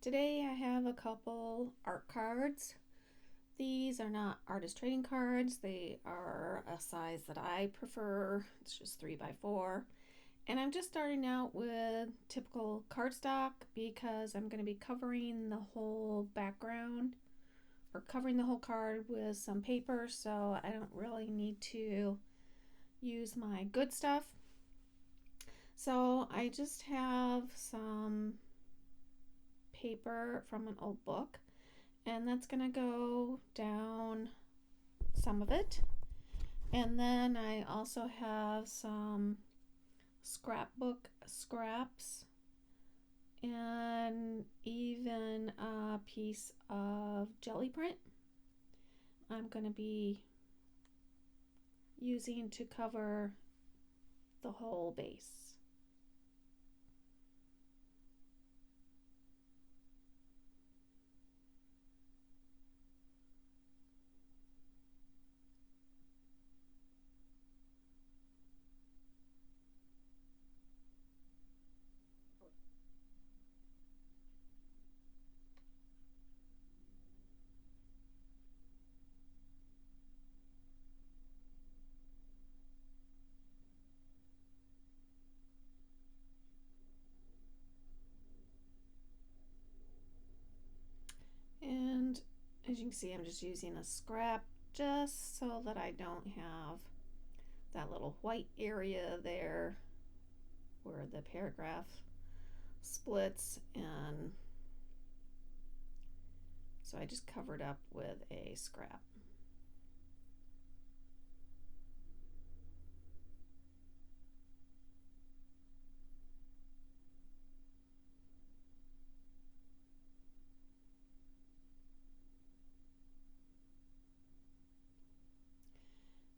Today I have a couple art cards. These are not artist trading cards. They are a size that I prefer. It's just 3x4. And I'm just starting out with typical cardstock because I'm going to be covering the whole background or covering the whole card with some paper, so I don't really need to use my good stuff. So I just have some paper from an old book, and that's going to go down some of it. And then I also have some scrapbook scraps and even a piece of jelly print I'm going to be using to cover the whole base. And as you can see, I'm just using a scrap just so that I don't have that little white area there where the paragraph splits, and so I just covered up with a scrap.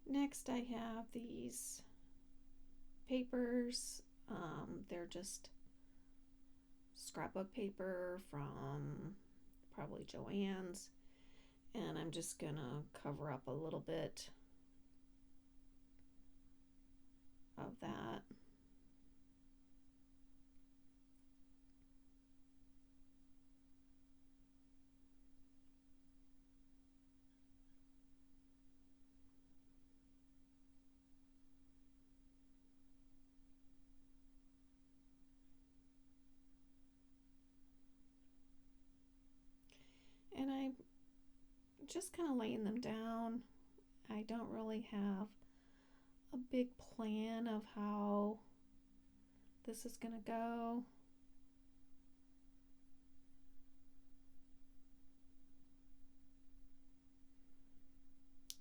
Next I have these papers. They're just scrapbook paper from probably Joann's, and I'm just gonna cover up a little bit of that. And I'm just kind of laying them down. I don't really have a big plan of how this is going to go.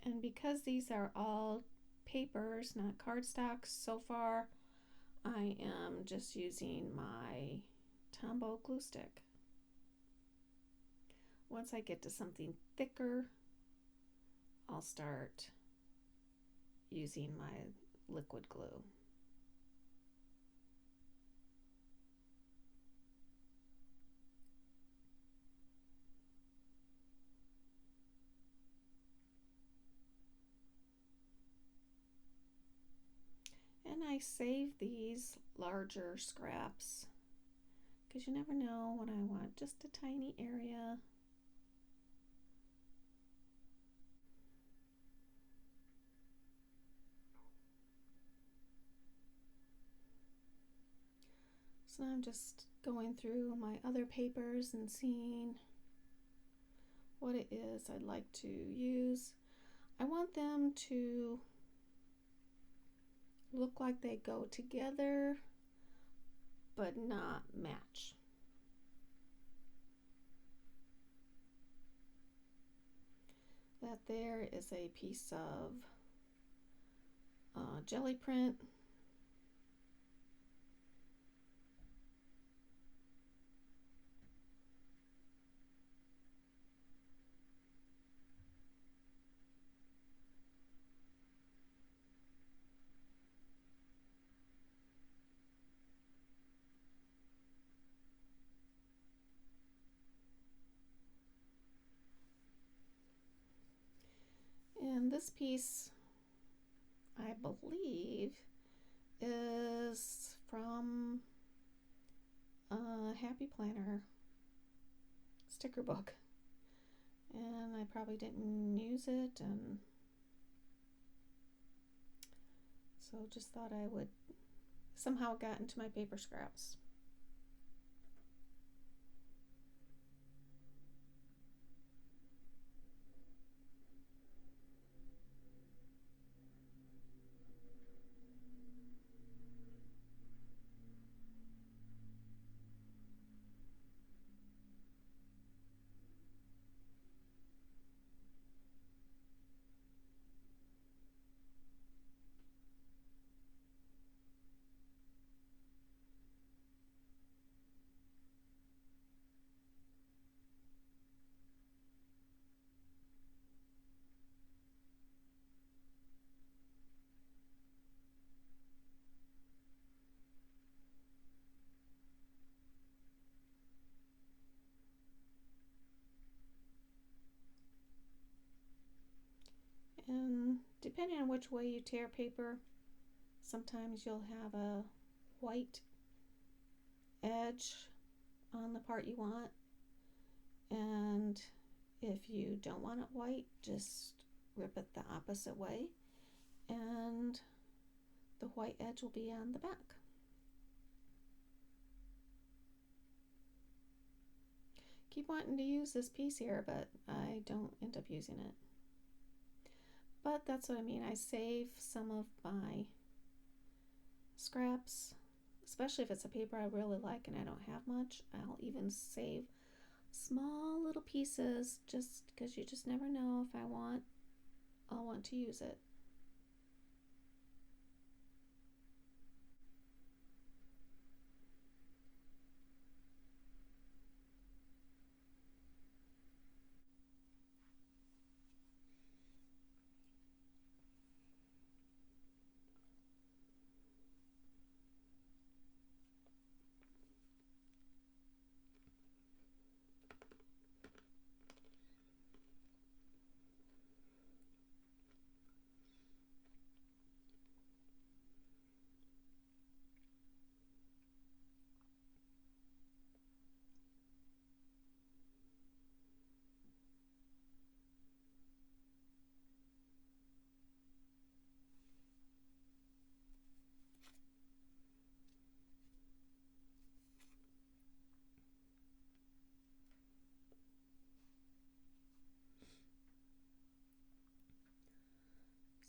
And because these are all papers, not cardstocks so far, I am just using my Tombow glue stick. Once I get to something thicker, I'll start using my liquid glue. And I save these larger scraps because you never know when I want just a tiny area. So I'm just going through my other papers and seeing what it is I'd like to use. I want them to look like they go together but not match. That there is a piece of jelly print. And this piece, I believe, is from Happy Planner. sticker book, and I probably didn't use it, and so just thought I would somehow got into my paper scraps. And depending on which way you tear paper, sometimes you'll have a white edge on the part you want, and if you don't want it white, just rip it the opposite way and the white edge will be on the back. Keep wanting to use this piece here, but I don't end up using it. But that's what I mean. I save some of my scraps, especially if it's a paper I really like and I don't have much. I'll even save small little pieces just because you just never know if I'll want to use it.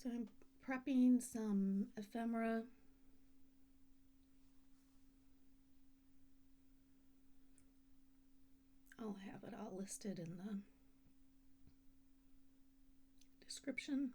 So I'm prepping some ephemera. I'll have it all listed in the description.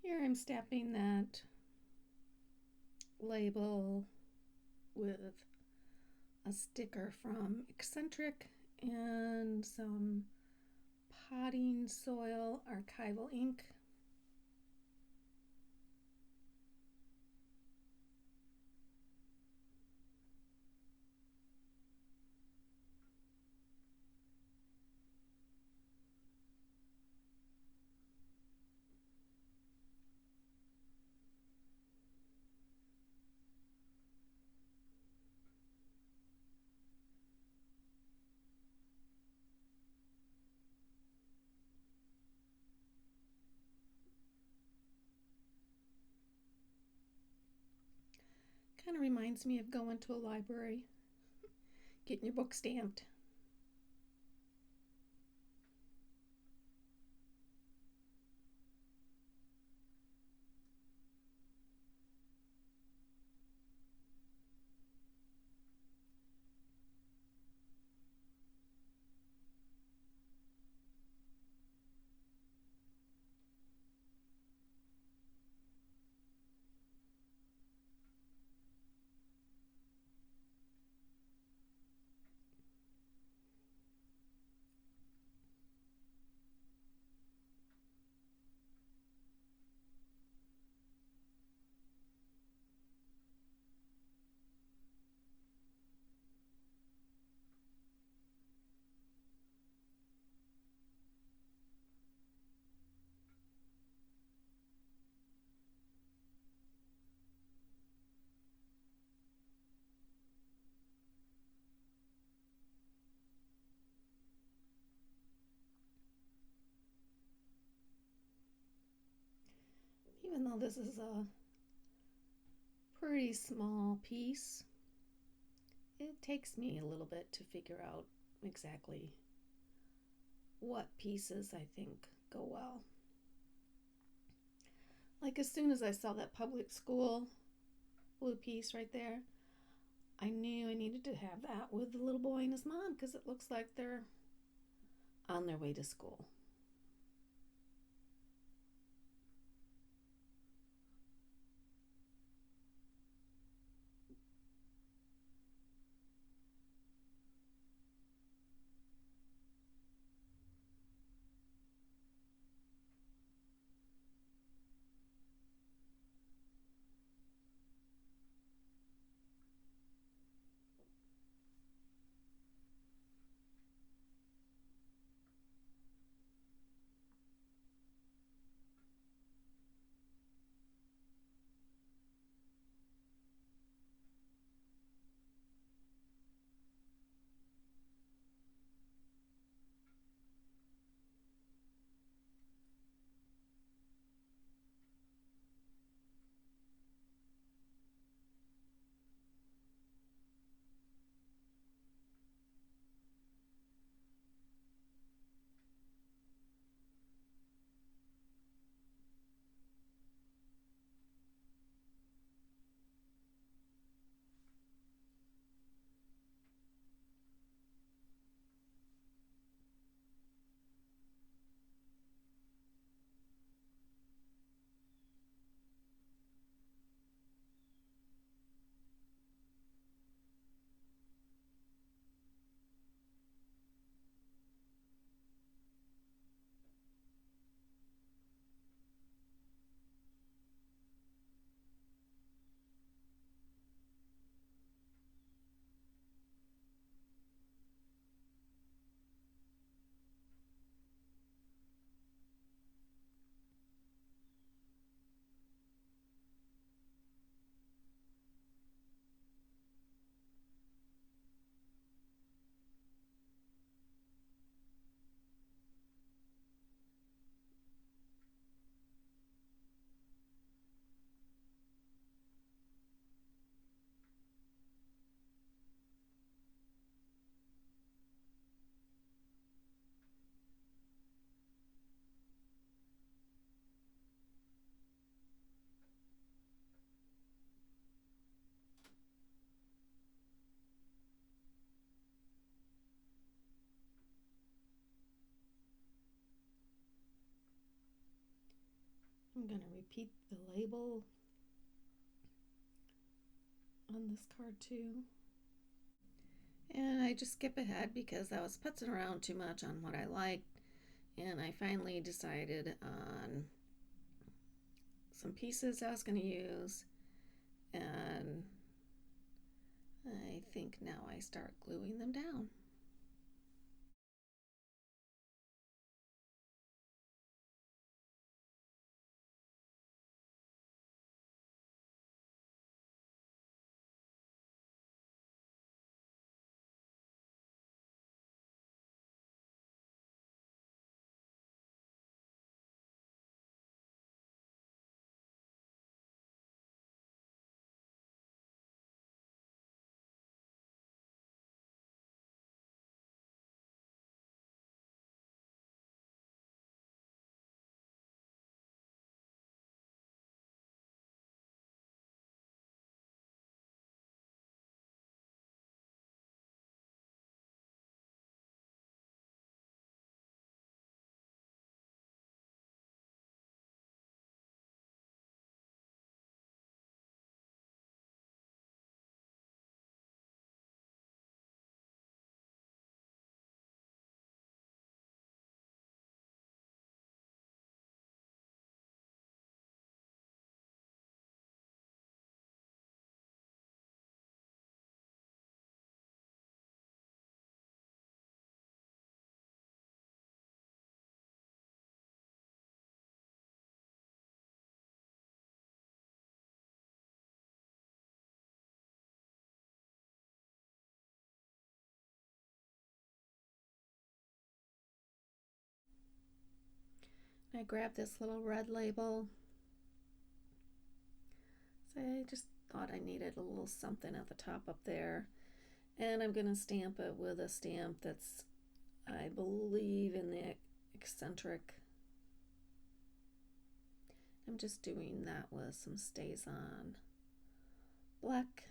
Here I'm stamping that label with a sticker from Eccentric and some potting soil archival ink. Kind of reminds me of going to a library, getting your book stamped. Even though this is a pretty small piece, it takes me a little bit to figure out exactly what pieces I think go well. Like as soon as I saw that public school blue piece right there, I knew I needed to have that with the little boy and his mom because it looks like they're on their way to school. I'm going to repeat the label on this card too. And I just skip ahead because I was putzing around too much on what I liked, and I finally decided on some pieces I was going to use, and I think now I start gluing them down. I grabbed this little red label. So I just thought I needed a little something at the top up there. And I'm going to stamp it with a stamp that's, I believe, in the Eccentric. I'm just doing that with some StazOn black.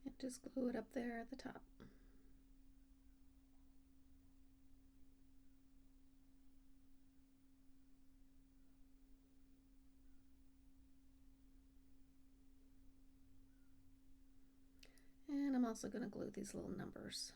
And just glue it up there at the top. And I'm also going to glue these little numbers.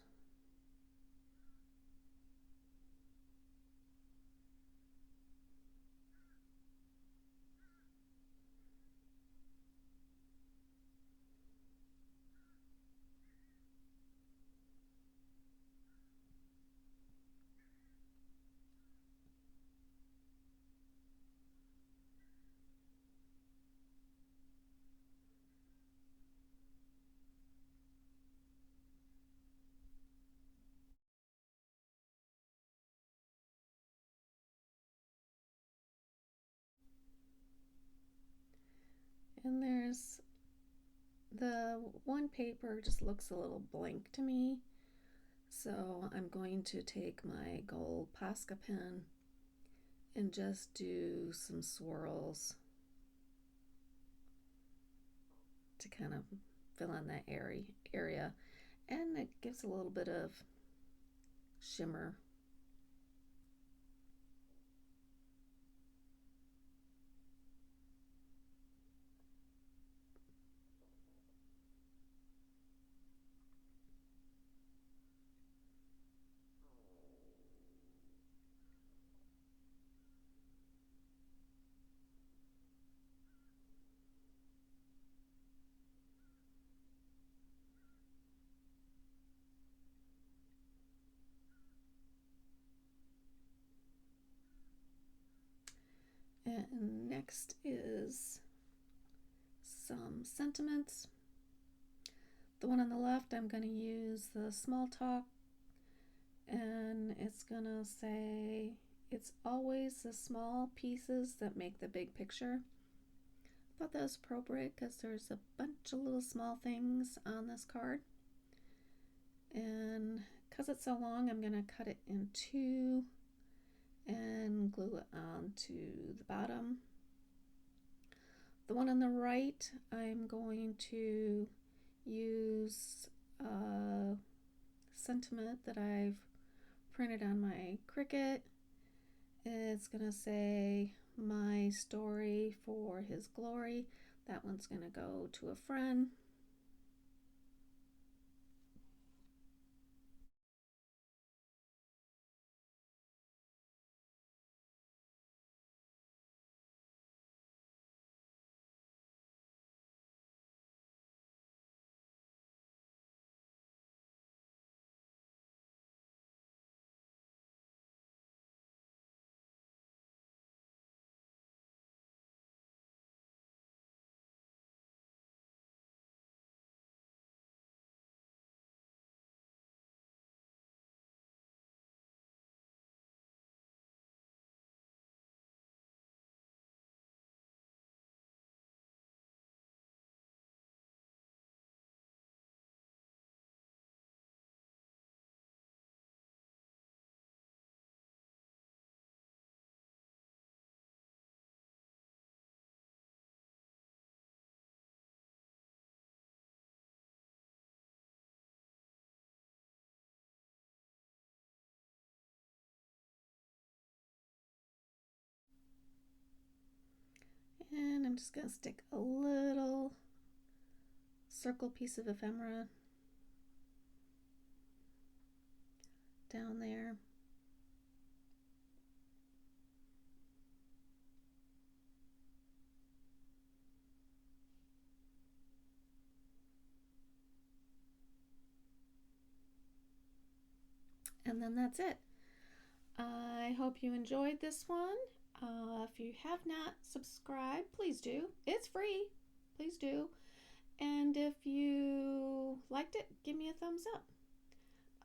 And there's the one paper just looks a little blank to me. So I'm going to take my gold Posca pen and just do some swirls to kind of fill in that area. And it gives a little bit of shimmer. And next is some sentiments. The one on the left, I'm going to use the small talk, and it's going to say, it's always the small pieces that make the big picture. I thought that was appropriate because there's a bunch of little small things on this card. And because it's so long, I'm going to cut it in two and glue it onto the bottom. The one on the right, I'm going to use a sentiment that I've printed on my Cricut. It's going to say, my story for his glory. That one's going to go to a friend. And I'm just going to stick a little circle piece of ephemera down there. And then that's it. I hope you enjoyed this one. If you have not subscribed, please do. It's free. Please do. And if you liked it, give me a thumbs up.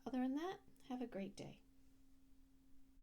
Other than that, have a great day.